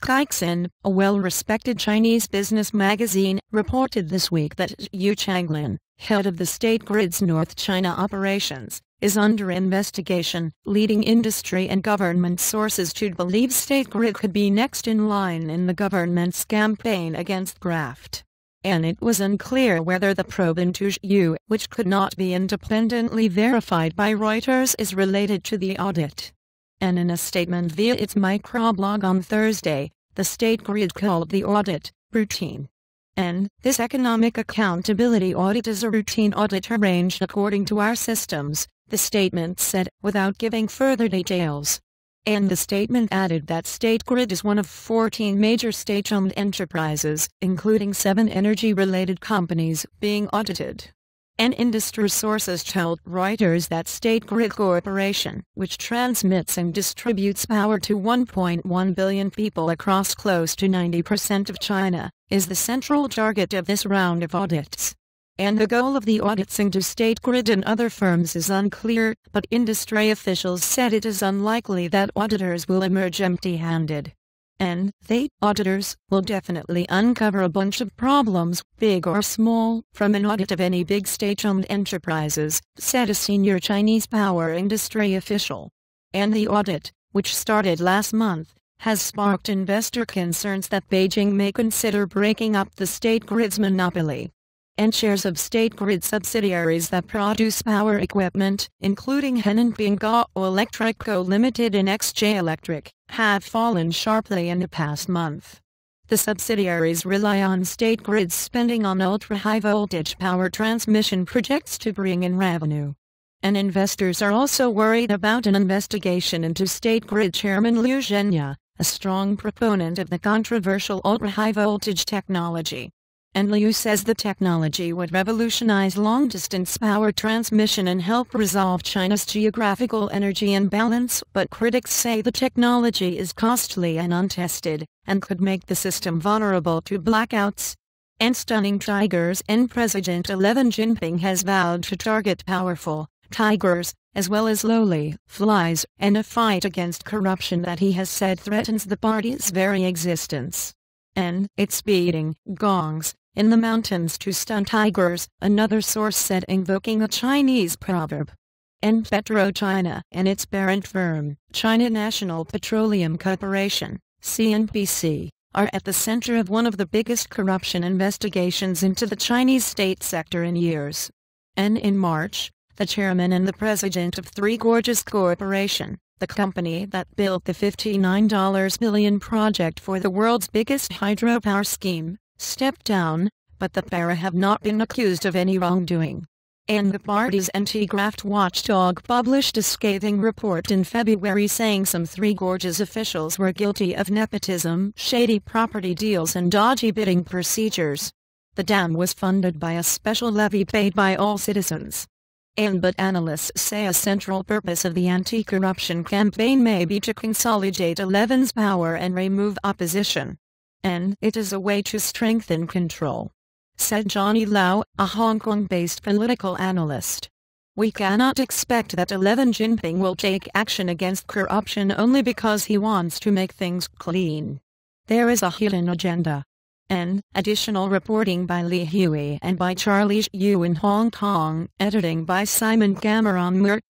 Caixin, a well-respected Chinese business magazine, reported this week that Zhu Changlin, head of the State Grid's North China operations, is under investigation, leading industry and government sources to believe State Grid could be next in line in the government's campaign against graft. And it was unclear whether the probe into Zhu, which could not be independently verified by Reuters, is related to the audit. And in a statement via its microblog on Thursday, the State Grid called the audit routine. And this economic accountability audit is a routine audit arranged according to our systems, the statement said, without giving further details. And the statement added that State Grid is one of 14 major state-owned enterprises, including 7 energy-related companies, being audited. And industry sources told Reuters that State Grid Corporation, which transmits and distributes power to 1.1 billion people across close to 90% of China, is the central target of this round of audits. And the goal of the audits into State Grid and other firms is unclear, but industry officials said it is unlikely that auditors will emerge empty-handed. And they, auditors, will definitely uncover a bunch of problems, big or small, from an audit of any big state-owned enterprises, said a senior Chinese power industry official. And the audit, which started last month, has sparked investor concerns that Beijing may consider breaking up the State Grid's monopoly. And shares of State Grid subsidiaries that produce power equipment, including Henan Pinggao Electric Co. Limited and XJ Electric, have fallen sharply in the past month. The subsidiaries rely on State Grid's spending on ultra-high voltage power transmission projects to bring in revenue. And investors are also worried about an investigation into State Grid Chairman Liu Zhenya, a strong proponent of the controversial ultra-high voltage technology. And Liu says the technology would revolutionize long-distance power transmission and help resolve China's geographical energy imbalance, but critics say the technology is costly and untested, and could make the system vulnerable to blackouts. And stunning tigers, and President Xi Jinping has vowed to target powerful tigers, as well as lowly flies, in a fight against corruption that he has said threatens the party's very existence. And it's beating gongs in the mountains to stun tigers, another source said, invoking a Chinese proverb. And PetroChina and its parent firm, China National Petroleum Corporation, CNPC, are at the center of one of the biggest corruption investigations into the Chinese state sector in years. And in March, the chairman and the president of Three Gorges Corporation, the company that built the $59 billion project for the world's biggest hydropower scheme, stepped down, but the pair have not been accused of any wrongdoing. And the party's anti-graft watchdog published a scathing report in February saying some Three Gorges officials were guilty of nepotism, shady property deals and dodgy bidding procedures. The dam was funded by a special levy paid by all citizens. But analysts say a central purpose of the anti-corruption campaign may be to consolidate Eleven's power and remove opposition. And it is a way to strengthen control, said Johnny Lau, a Hong Kong-based political analyst. We cannot expect that Xi Jinping will take action against corruption only because he wants to make things clean. There is a hidden agenda. And additional reporting by Li Hui and by Charlie Xu in Hong Kong, editing by Simon Cameron Moore.